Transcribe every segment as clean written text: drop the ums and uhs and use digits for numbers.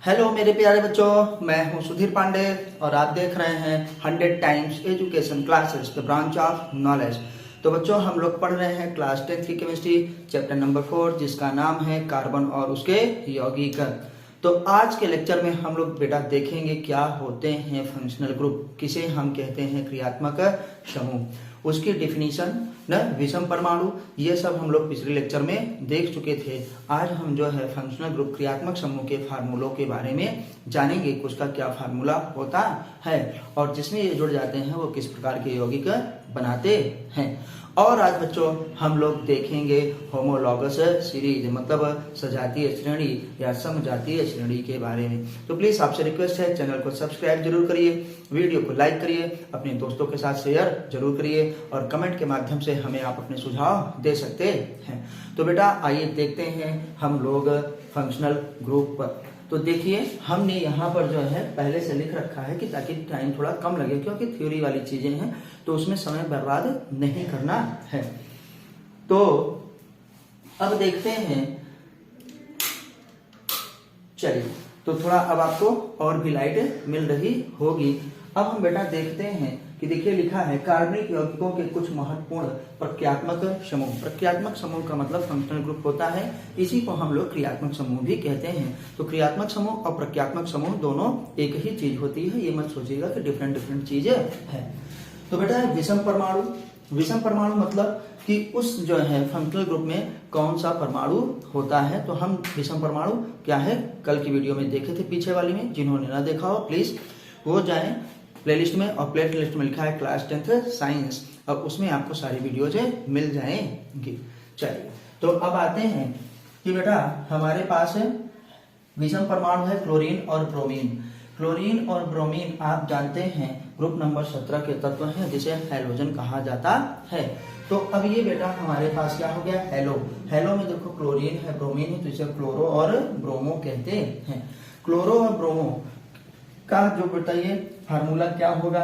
Hello मेरे प्यारे बच्चों, मैं हूं सुधीर पांडे और आप देख रहे हैं 100 times education classes the branch of knowledge. तो बच्चों, हम लोग पढ़ रहे हैं क्लास 10 की केमिस्ट्री चैप्टर नंबर 4, जिसका नाम है कार्बन और उसके यौगिक। तो आज के लेक्चर में हम लोग बेटा देखेंगे क्या होते हैं फंक्शनल ग्रुप, किसे हम कहते हैं क्रियात्मक समूह, उसकी डिफिनीशन न विषम परमाणु, ये सब हम लोग पिछले लेक्चर में देख चुके थे। आज हम जो है फंक्शनल ग्रुप क्रियात्मक समूह के फार्मूलों के बारे में जानेंगे कि उसका क्या फार्मूला होता है और जिसमें ये जुड़ जाते हैं वो किस प्रकार के यौगिक बनाते हैं। और आज बच्चों हम लोग देखेंगे होमोलॉगस सीरीज, मतलब सजातीय श्रेणी या समजातीय श्रेणी के बारे में। तो प्लीज आपसे रिक्वेस्ट है, चैनल को सब्सक्राइब जरूर करिए, वीडियो को लाइक करिए, अपने दोस्तों के साथ शेयर जरूर करिए और कमेंट के माध्यम से हमें आप अपने सुझाव दे सकते हैं। तो बेटा आइए देखते हैं हम लोग फंक्शनल ग्रुप पर। तो देखिए हमने यहाँ पर जो है पहले से लिख रखा है कि ताकि टाइम थोड़ा कम लगे, क्योंकि थ्योरी वाली चीजें हैं तो उसमें समय बर्बाद नहीं करना है। तो अब देखते हैं, चलिए तो थोड़ा अब आपको और भी लाइट मिल रही होगी। अब हम बेटा देखते हैं कि देखिए लिखा है कार्बनिक यौगिकों के कुछ महत्वपूर्ण प्रक्रियात्मक समूह। प्रक्रियात्मक समूह का मतलब फंक्शनल ग्रुप होता है, इसी को हम लोग क्रियात्मक समूह भी कहते हैं। तो क्रियात्मक समूह और प्रक्रियात्मक समूह दोनों एक ही चीज होती है, ये मत सोचिएगा कि डिफरेंट डिफरेंट चीजें है। तो बेटा विषम परमाणु, विषम परमाणु मतलब कि उस जो है फंक्शनल ग्रुप में कौन सा परमाणु होता है। तो हम विषम परमाणु क्या है कल की वीडियो में देखे थे, पीछे वाली में, जिन्होंने ना देखा हो प्लीज वो जाएं प्लेलिस्ट में, और प्लेलिस्ट में लिखा है क्लास 10th साइंस, और उसमें आपको सारी वीडियोज मिल जाएंगी। चलिए तो अब आते हैं कि बेटा हमारे पास विषम परमाणु है क्लोरीन और ब्रोमीन। क्लोरीन और ब्रोमीन आप जानते हैं ग्रुप नंबर 17 के तत्व हैं, जिसे हैलोजन कहा जाता है। तो अब ये बेटा हमारे पास क्या हो गया, हैलो। हैलो में देखो क्लोरीन है, ब्रोमीन है, तो इसे क्लोरो और ब्रोमो कहते हैं। क्लोरो और ब्रोमो का जो बताइए फार्मूला क्या होगा,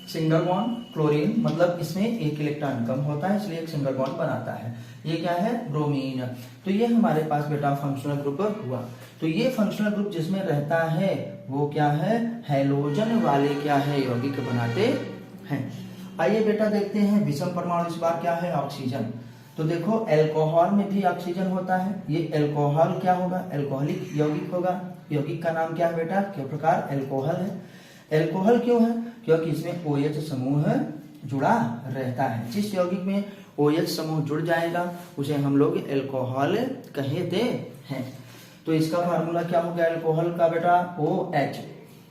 सिंगल बॉन्ड क्लोरीन, मतलब इसमें एक इलेक्ट्रॉन कम होता है इसलिए एक सिंगल बॉन्ड बनाता है। ये क्या है, ब्रोमीन। तो ये हमारे पास बेटा फंक्शनल ग्रुप हुआ। तो ये फंक्शनल ग्रुप जिसमें रहता है वो क्या है, हैलोजन वाले क्या है यौगिक बनाते हैं। आइए बेटा देखते हैं विषम परमाणु इस बार क्या है, ऑक्सीजन। तो देखो अल्कोहल में भी ऑक्सीजन होता है, ये अल्कोहल क्या होगा, अल्कोहलिक यौगिक होगा। यौगिक का नाम क्या है बेटा, किस प्रकार अल्कोहल है। अल्कोहल क्यों है, क्योंकि इसमें OH समूह जुड़ा रहता है। जिस यौगिक में OH समूह जुड़ जाएगा उसे हम लोग अल्कोहल कहते हैं। तो इसका फार्मूला क्या हो गया अल्कोहल का बेटा, OH।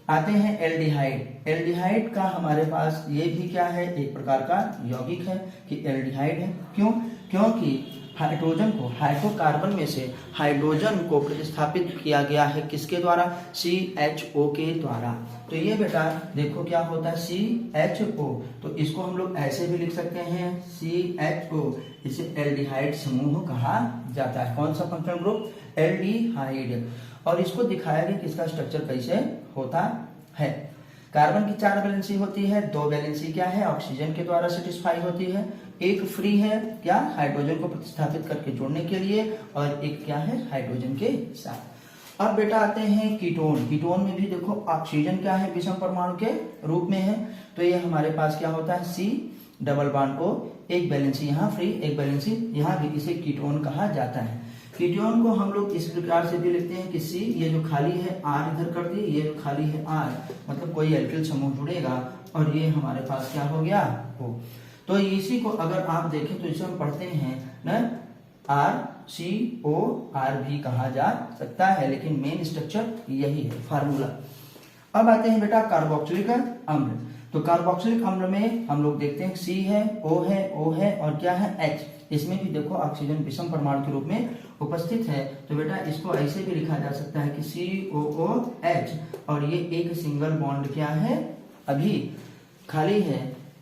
आते हैं एल्डिहाइड। एल्डिहाइड का हमारे पास ये भी क्या है, एक प्रकार का यौगिक है कि एल्डिहाइड है। क्यों, क्योंकि हाइड्रोजन को, हाइड्रोकार्बन में से हाइड्रोजन को प्रतिस्थापित किया गया है किसके द्वारा, CHO के द्वारा। तो ये बेटा देखो क्या होता है CHO, तो इसको हम लोग ऐसे भी लिख सकते हैं CHO, इसे एल्डिहाइड समूह कहा जाता है। कौन सा फंक्शनल ग्रुप, एल्डिहाइड। और इसको दिखाया गया कि इसका स्ट्रक्चर कैसे होता है। कार्बन की 4 वैलेंसी होती है, 2 वैलेंसी क्या है ऑक्सीजन के द्वारा सेटिस्फाई होती है, एक फ्री है क्या हाइड्रोजन को प्रतिस्थापित करके जोड़ने के लिए, और एक क्या है हाइड्रोजन के साथ। अब बेटा आते हैं कीटोन। कीटोन में भी देखो ऑक्सीजन क्या है विषम परमाणु के रूप में है, तो ये हमारे पास क्या होता है C डबल बॉन्ड को, एक वैलेंसी यहाँ फ्री, एक वैलेंसी यहाँ भी, इसे कीटोन कहा जाता है। कीटोन को हम लोग इस प्रकार से भी लिखते हैं कि C, ये जो खाली है R इधर कर दिए, ये जो खाली है R, मतलब कोई एल्किल समूह जुड़ेगा और ये हमारे पास क्या हो गया O। तो इसी को अगर आप देखें तो इसे हम पढ़ते हैं न RCOR भी कहा जा सकता है, लेकिन मेन स्ट्रक्चर यही है फार्मूला। अब आते हैं बेटा कार्बोक्सिलिक अम्ल। तो कार्बोक्सिलिक अम्ल में हम लोग देखते हैं C है, O है, O है और क्या है H। इसमें भी देखो ऑक्सीजन विषम परमाणु के रूप में उपस्थित है। तो बेटा इसको ऐसे भी लिखा जा सकता है कि COOH, और ये एक सिंगल बॉन्ड क्या है अभी खाली है।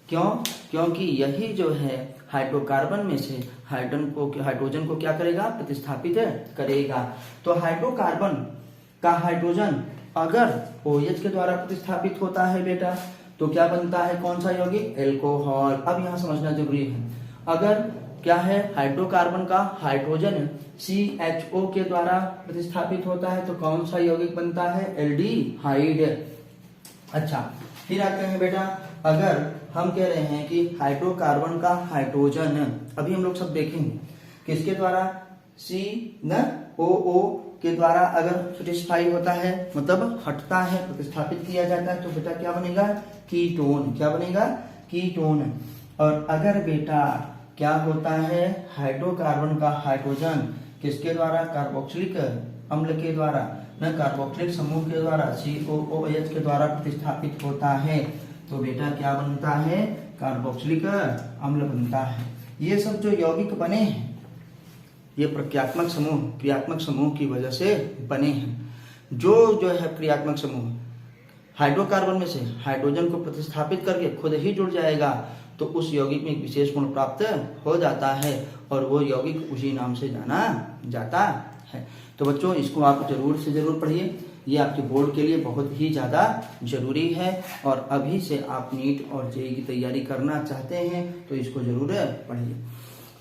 क्यों, क्योंकि यही जो है हाइड्रोकार्बन में से हाइड्रोजन को क्या करेगा, प्रतिस्थापित करेगा। तो हाइड्रोकार्बन का हाइड्रोजन अगर OH के द्वारा प्रतिस्थापित होता है बेटा तो क्या बनता है, कौन सा यौगिक, अल्कोहल। अब यहाँ समझना जरूरी है, अगर क्या है, हाइड्रोकार्बन का हाइड्रोजन CHO के द्वारा प्रतिस्थापित होता है, तो कौन सा यौगिक बनता है, एल्डिहाइड। अच्छा, फिर आते हैं बेटा, अगर हम कह रहे हैं कि हाइड्रोकार्बन का हाइड्रोजन, अभी हम लोग सब देखेंगे किसके द्वारा, COO के द्वारा अगर सेटिस्फाई होता है, मतलब हटता है, प्रतिस्थापित किया जाता है, तो बेटा क्या बनेगा, कीटोन। क्या बनेगा, कीटोन। और अगर बेटा क्या होता है, हाइड्रोकार्बन का हाइड्रोजन किसके द्वारा, कार्बोक्सिलिक अम्ल के द्वारा, न कार्बोक्सिलिक समूह के द्वारा COOH के द्वारा प्रतिस्थापित होता है, तो बेटा क्या बनता है, कार्बोक्सिलिक अम्ल बनता है। ये सब जो यौगिक बने हैं ये प्रक्रियात्मक समूह, क्रियात्मक समूह की वजह से बने हैं। जो है क्रियात्मक समूह हाइड्रोकार्बन में से हाइड्रोजन को प्रतिस्थापित करके खुद ही जुड़ जाएगा, तो उस यौगिक में एक विशेष गुण प्राप्त हो जाता है और वो यौगिक उसी नाम से जाना जाता है। तो बच्चों, इसको आप जरूर से जरूर पढ़िए, ये आपके बोर्ड के लिए बहुत ही ज़्यादा जरूरी है। और अभी से आप नीट और जेईई की तैयारी करना चाहते हैं तो इसको जरूर पढ़िए।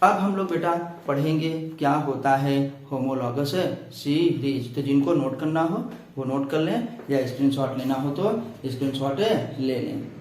अब हम लोग बेटा पढ़ेंगे क्या होता है होमोलॉगस सीरीज। तो जिनको नोट करना हो वो नोट कर लें, या स्क्रीनशॉट लेना हो तो स्क्रीनशॉट ले लें।